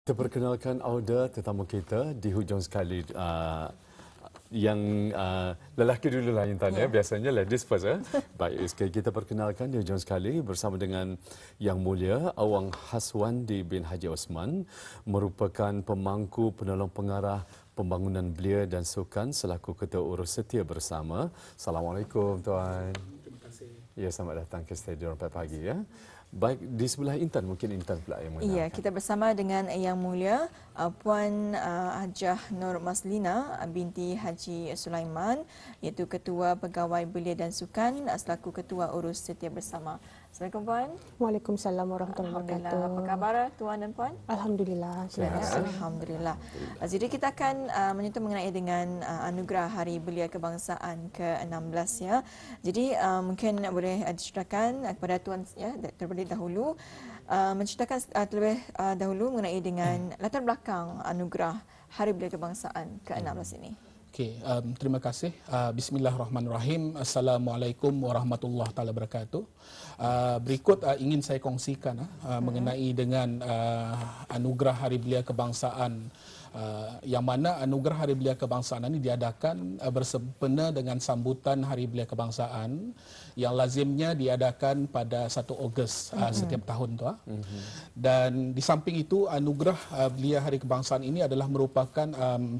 Kita perkenalkan Auda, tetamu kita di hujung sekali yang lelaki dulu lah Intan ya. Biasanya ladies first ya. Baik, sekali kita perkenalkan di hujung sekali bersama dengan Yang Mulia Awang Haswandi bin Haji Osman, merupakan pemangku penolong pengarah pembangunan belia dan sukan selaku Ketua Urus Setia Bersama. Assalamualaikum Tuan. Terima kasih. Ya, selamat datang ke Stadion Pagi ya. Baik, di sebelah Intan, mungkin Intan pula yang mengenalkan. Ya, kita bersama dengan Yang Mulia Puan Hajah Nur Maslina binti Haji Sulaiman, iaitu Ketua Pegawai Belia dan Sukan selaku Ketua Urus Setia Bersama. Assalamualaikum Puan. Waalaikumsalam warahmatullahi wabarakatuh. Apa khabar Tuan dan Puan? Alhamdulillah. Alhamdulillah. Jadi kita akan menyentuh mengenai dengan anugerah Hari Belia Kebangsaan ke-16 ya. Jadi mungkin boleh diceritakan kepada Tuan ya terlebih dahulu menceritakan terlebih dahulu mengenai dengan latar belakang anugerah Hari Belia Kebangsaan ke-16 ini. Okey, terima kasih. Bismillahirrahmanirrahim. Assalamualaikum warahmatullahi taala wabarakatuh. Berikut ingin saya kongsikan mengenai dengan anugerah Hari Belia Kebangsaan, yang mana anugerah Hari Belia Kebangsaan ini diadakan bersempena dengan sambutan Hari Belia Kebangsaan yang lazimnya diadakan pada 1 Ogos setiap tahun tu. Dan di samping itu anugerah Belia Hari Kebangsaan ini adalah merupakan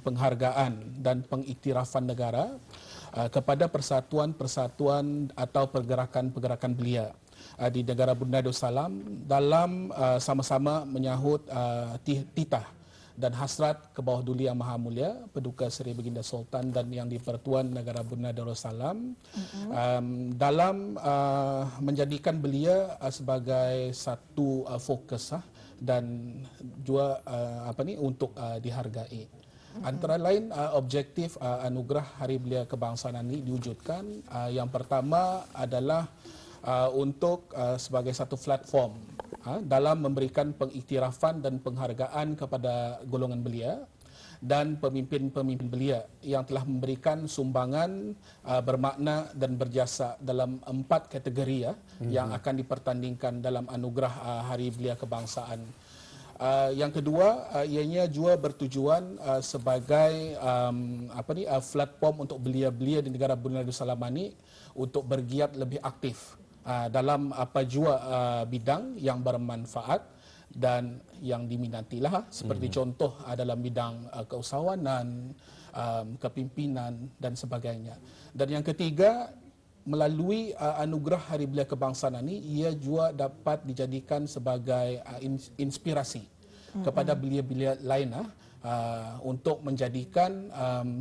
penghargaan dan pengiktirafan negara kepada persatuan-persatuan atau pergerakan-pergerakan belia di negara Brunei Darussalam dalam sama-sama menyahut titah dan hasrat ke bawah Duli Yang Maha Mulia Paduka Seri Baginda Sultan dan Yang di-Pertuan Negara Brunei Darussalam dalam menjadikan belia sebagai satu fokus dan juga untuk dihargai. Antara lain objektif anugerah Hari Belia Kebangsaan ini diwujudkan, yang pertama adalah untuk sebagai satu platform dalam memberikan pengiktirafan dan penghargaan kepada golongan belia dan pemimpin-pemimpin belia yang telah memberikan sumbangan bermakna dan berjasa dalam 4 kategori yang akan dipertandingkan dalam anugerah Hari Belia Kebangsaan. Yang kedua, ianya juga bertujuan sebagai platform untuk belia-belia di negara Brunei Darussalam ini untuk bergiat lebih aktif dalam apa jua bidang yang bermanfaat dan yang diminatilah, seperti contoh dalam bidang keusahawanan, kepimpinan dan sebagainya. Dan yang ketiga, melalui anugerah Hari Belia Kebangsaan ini, ia juga dapat dijadikan sebagai inspirasi kepada belia-belia lain untuk menjadikan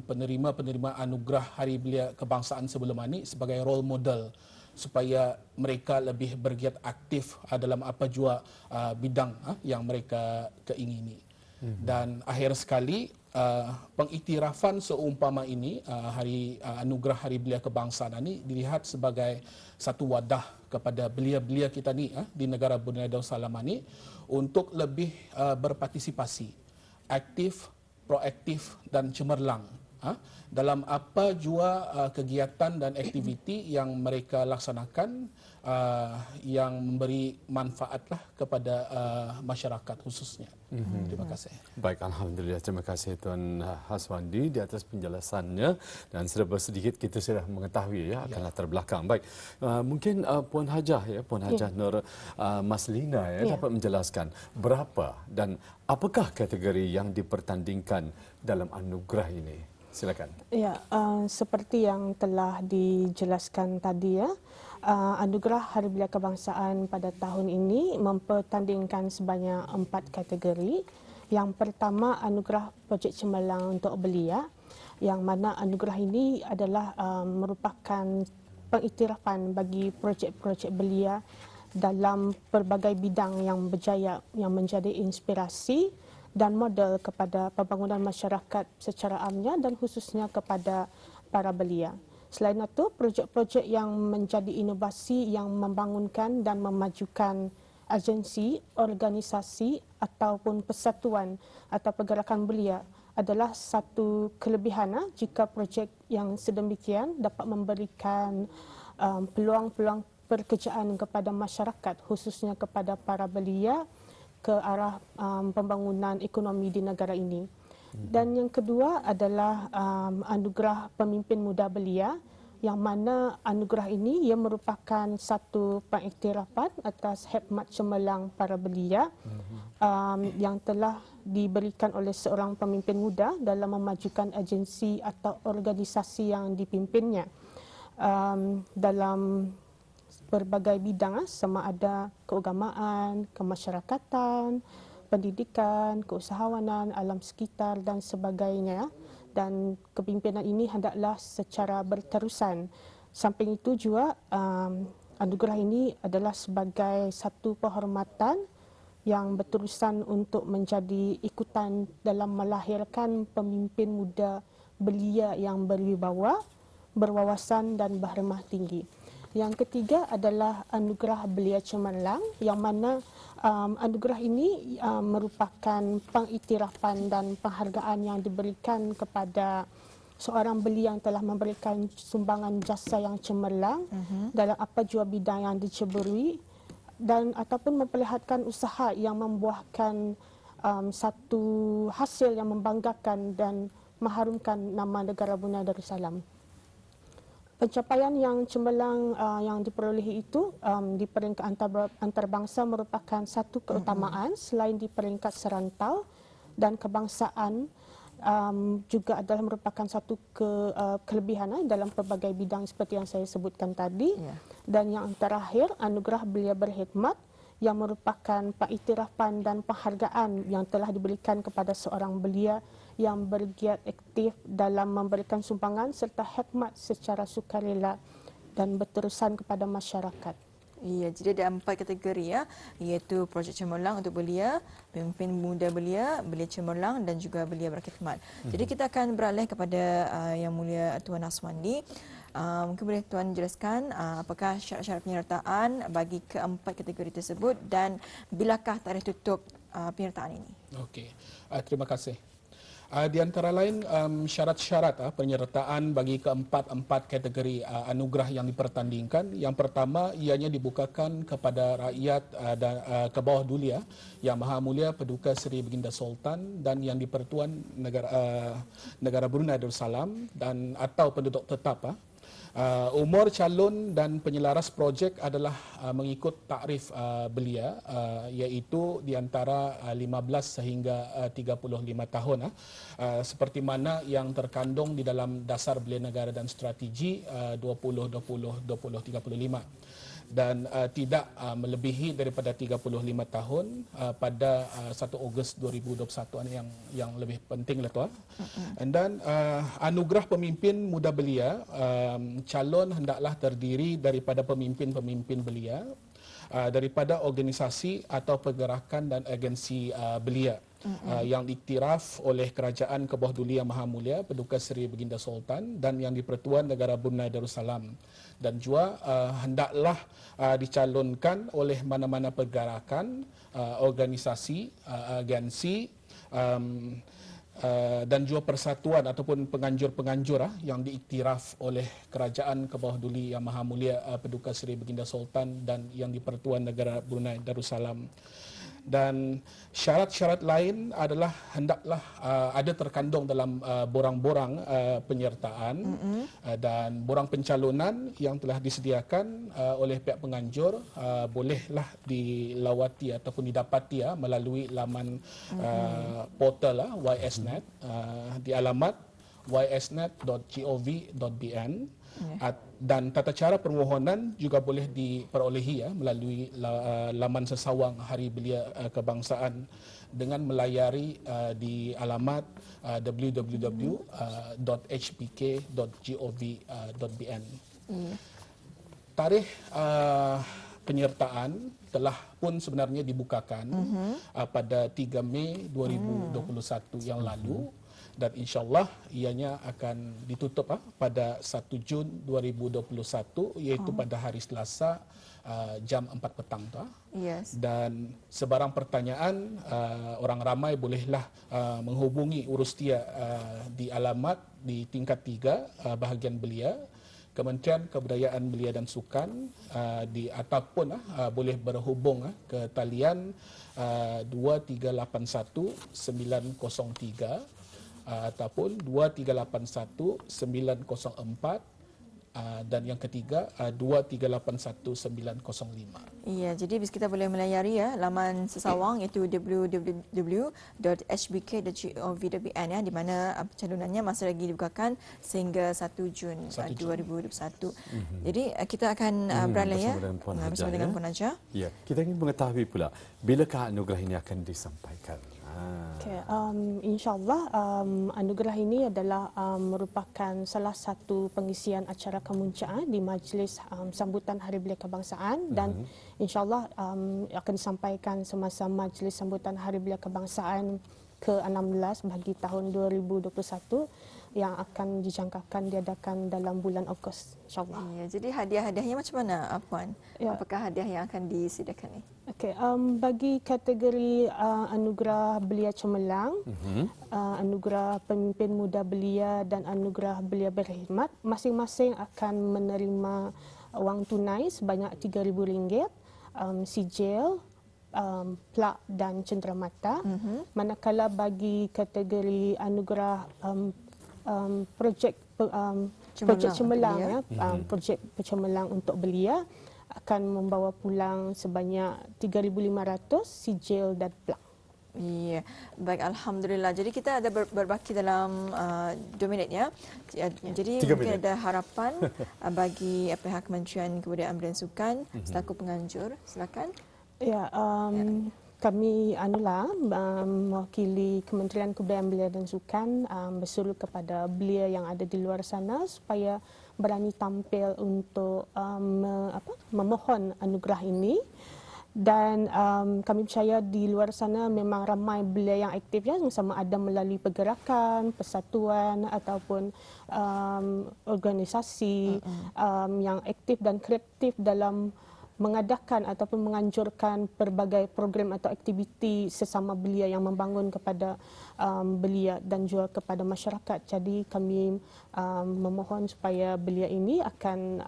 penerima-penerima anugerah Hari Belia Kebangsaan sebelum ini sebagai role model supaya mereka lebih bergiat aktif dalam apa jua bidang yang mereka keingini. Dan akhir sekali, pengiktirafan seumpama ini, anugerah Hari Belia Kebangsaan ini dilihat sebagai satu wadah kepada belia-belia kita ni di negara Brunei Darussalam ini untuk lebih berpartisipasi, aktif, proaktif dan cemerlang dalam apa jua kegiatan dan aktiviti yang mereka laksanakan yang memberi manfaatlah kepada masyarakat khususnya. Terima kasih. Baik, Alhamdulillah. Terima kasih Tuan Haswandi di atas penjelasannya, dan sedikit kita sudah mengetahui akan latar belakang. Baik, mungkin Puan Hajah Puan Hajah Nur Maslina dapat menjelaskan berapa dan apakah kategori yang dipertandingkan dalam anugerah ini. Silakan. Ya, seperti yang telah dijelaskan tadi anugerah Hari Belia Kebangsaan pada tahun ini mempertandingkan sebanyak 4 kategori. Yang pertama, anugerah projek cemerlang untuk belia, yang mana anugerah ini adalah merupakan pengiktirafan bagi projek-projek belia dalam pelbagai bidang yang berjaya, yang menjadi inspirasi dan model kepada pembangunan masyarakat secara amnya dan khususnya kepada para belia. Selain itu, projek-projek yang menjadi inovasi yang membangunkan dan memajukan agensi, organisasi ataupun persatuan atau pergerakan belia adalah satu kelebihan jika projek yang sedemikian dapat memberikan peluang-peluang pekerjaan kepada masyarakat, khususnya kepada para belia ke arah pembangunan ekonomi di negara ini. Dan yang kedua adalah anugerah pemimpin muda belia, yang mana anugerah ini ia merupakan satu pengiktirafan atas khidmat cemerlang para belia yang telah diberikan oleh seorang pemimpin muda dalam memajukan agensi atau organisasi yang dipimpinnya dalam berbagai bidang, sama ada keagamaan, kemasyarakatan, pendidikan, keusahawanan, alam sekitar dan sebagainya. Dan kepimpinan ini hendaklah secara berterusan. Samping itu juga anugerah ini adalah sebagai satu penghormatan yang berterusan untuk menjadi ikutan dalam melahirkan pemimpin muda belia yang berwibawa, berwawasan dan berhormat tinggi. Yang ketiga adalah anugerah belia cemerlang, yang mana anugerah ini merupakan pengiktirafan dan penghargaan yang diberikan kepada seorang belia yang telah memberikan sumbangan jasa yang cemerlang dalam apa jua bidang yang diceburi dan ataupun memperlihatkan usaha yang membuahkan satu hasil yang membanggakan dan mengharumkan nama negara Brunei Darussalam. Pencapaian yang cemerlang yang diperolehi itu di peringkat antarabangsa merupakan satu keutamaan selain di peringkat serantau dan kebangsaan juga adalah merupakan satu kelebihan dalam pelbagai bidang seperti yang saya sebutkan tadi. Dan yang terakhir, anugerah belia berkhidmat yang merupakan pengiktirafan dan penghargaan yang telah diberikan kepada seorang belia yang bergiat aktif dalam memberikan sumbangan serta khidmat secara sukarela dan berterusan kepada masyarakat. Ya, jadi ada 4 kategori ya, iaitu projek cemerlang untuk belia, pemimpin muda belia, belia cemerlang dan juga belia berkhidmat. Jadi kita akan beralih kepada Yang Mulia Tuan Haswandi. Mungkin boleh Tuan jelaskan apakah syarat-syarat penyertaan bagi keempat kategori tersebut dan bilakah tarikh tutup penyertaan ini? Okey, terima kasih. Di antara lain syarat-syarat penyertaan bagi keempat kategori anugerah yang dipertandingkan. Yang pertama, ianya dibukakan kepada rakyat dan ke bawah duli Yang Maha Mulia Paduka Seri Baginda Sultan dan Yang di-Pertuan Negara Brunei Darussalam dan atau penduduk tetap. Umur calon dan penyelaras projek adalah mengikut takrif belia, iaitu di antara 15 sehingga 35 tahun. Seperti mana yang terkandung di dalam dasar belia negara dan strategi 20-20-20-35. Dan tidak melebihi daripada 35 tahun pada 1 Ogos 2021 yang lebih penting lah tuan. Dan anugerah pemimpin muda belia, calon hendaklah terdiri daripada pemimpin-pemimpin belia daripada organisasi atau pergerakan dan agensi belia yang diiktiraf oleh Kerajaan Kebawah Duli Yang Maha Mulia Paduka Seri Baginda Sultan dan Yang di-Pertuan Negara Brunei Darussalam. Dan juga hendaklah dicalonkan oleh mana-mana pergerakan, organisasi, agensi dan juga persatuan ataupun penganjur-penganjur yang diiktiraf oleh Kerajaan Kebawah Duli Yang Maha Mulia Paduka Seri Baginda Sultan dan Yang di-Pertuan Negara Brunei Darussalam. Dan syarat-syarat lain adalah hendaklah ada terkandung dalam borang-borang penyertaan dan borang pencalonan yang telah disediakan oleh pihak penganjur, bolehlah dilawati ataupun didapati melalui laman portal YSNet di alamat ysnet.gov.bn. Dan tata cara permohonan juga boleh diperolehi melalui laman sesawang Hari Belia Kebangsaan dengan melayari di alamat www.hpk.gov.bn. Tarikh penyertaan telah pun sebenarnya dibukakan pada 3 Mei 2021 yang lalu. Dan insyaAllah ianya akan ditutup pada 1 Jun 2021, iaitu pada hari Selasa jam 4 petang. Yes. Dan sebarang pertanyaan, orang ramai bolehlah menghubungi urus dia di alamat di tingkat 3 bahagian belia Kementerian Kebudayaan Belia dan Sukan ataupun boleh berhubung ke talian 2381 903 ataupun 2381 904 dan yang ketiga 2381 905. Ya, jadi kita boleh melayari laman sesawang iaitu www.hbk.gov.bn di mana pencalonannya masih lagi dibukakan sehingga 1 Jun 2021. Jadi kita akan beralih bersama dengan Puan Haja. Ya, kita ingin mengetahui pula bilakah anugerah ini akan disampaikan. Okay, InsyaAllah anugerah ini adalah merupakan salah satu pengisian acara kemuncaan di majlis sambutan Hari Belia Kebangsaan dan insyaAllah akan disampaikan semasa majlis sambutan Hari Belia Kebangsaan ke-16 bagi tahun 2021 yang akan dijangkakan diadakan dalam bulan Ogos, insyaAllah. Ya, jadi hadiah-hadiahnya macam mana, Puan? Ya. Apakah hadiah yang akan disediakan ni? Okey, bagi kategori anugerah belia cemerlang, anugerah pemimpin muda belia dan anugerah belia berkhidmat, masing-masing akan menerima wang tunai sebanyak RM3,000, sijil, plak dan cenderamata. Manakala bagi kategori anugerah projek cemerlang, projek pencemerlang untuk belia akan membawa pulang sebanyak 3,500 sijil dan plak. Ya, baik, alhamdulillah. Jadi kita ada berbaki dalam 2 minit ya. Jadi mungkin ada harapan bagi pihak Kementerian Kebudayaan dan Sukan selaku penganjur. Silakan. Ya, kami mewakili Kementerian Kebudayaan Belia dan Sukan berseru kepada belia yang ada di luar sana supaya berani tampil untuk memohon anugerah ini. Dan kami percaya di luar sana memang ramai belia yang aktif ya, sama ada melalui pergerakan, persatuan ataupun organisasi yang aktif dan kreatif dalam mengadakan ataupun menganjurkan pelbagai program atau aktiviti sesama belia yang membangun kepada belia dan juga kepada masyarakat. Jadi kami memohon supaya belia ini akan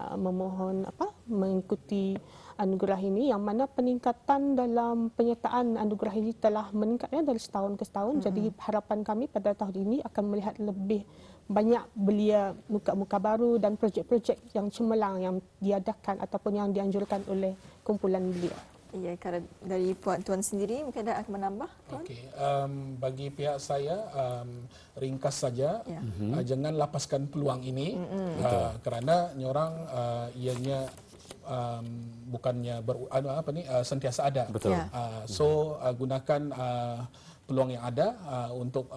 mengikuti anugerah ini, yang mana peningkatan dalam penyertaan anugerah ini telah meningkat dari setahun ke setahun. Jadi harapan kami pada tahun ini akan melihat lebih banyak belia muka-muka baru dan projek-projek yang cemerlang yang diadakan ataupun yang dianjurkan oleh kumpulan belia. Ya, kalau dari Tuan sendiri mungkin ada akan menambah, Tuan? Okey, bagi pihak saya ringkas saja, jangan lapaskan peluang ini kerana nyorang ianya bukannya sentiasa ada. Betul. So gunakan peluang yang ada untuk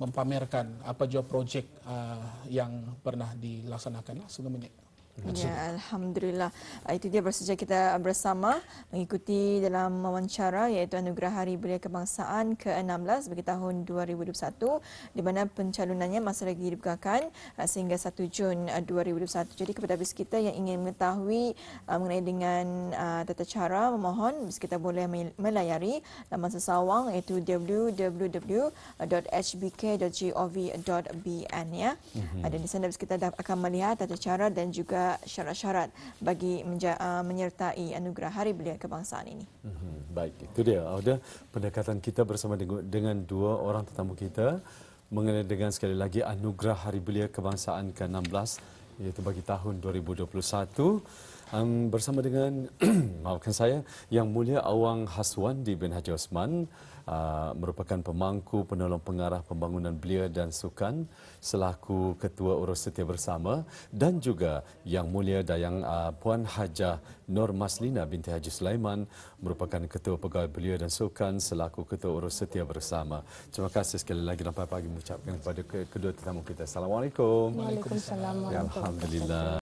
mempamerkan apa jua projek yang pernah dilaksanakan sebelum ini. Ya, alhamdulillah. Itu dia bersedia kita bersama mengikuti dalam wawancara iaitu Anugerah Hari Belia Kebangsaan ke-16 bagi tahun 2021 di mana pencalonannya masih lagi dibukakan sehingga 1 Jun 2021. Jadi kepada bis kita yang ingin mengetahui mengenai dengan tata cara memohon, bis kita boleh melayari laman sesawang iaitu www.hbk.gov.bn ya. Dan di sana bis kita akan melihat tata cara dan juga syarat-syarat bagi menyertai Anugerah Hari Belia Kebangsaan ini. Baik, itu dia. Ada pendekatan kita bersama dengan dua orang tetamu kita mengenai dengan sekali lagi Anugerah Hari Belia Kebangsaan ke-16 iaitu bagi tahun 2021 bersama dengan maafkan saya Yang Mulia Awang Haswandi bin Haji Osman merupakan pemangku penolong pengarah pembangunan belia dan sukan selaku Ketua Urus Setia Bersama, dan juga Yang Mulia Dayang Puan Hajah Nur Maslina binti Haji Sulaiman merupakan Ketua Pegawai Belia dan Sukan selaku Ketua Urus Setia Bersama. Terima kasih sekali lagi dan pagi mengucapkan kepada kedua tetamu kita. Assalamualaikum. Waalaikumsalam. Ya, alhamdulillah.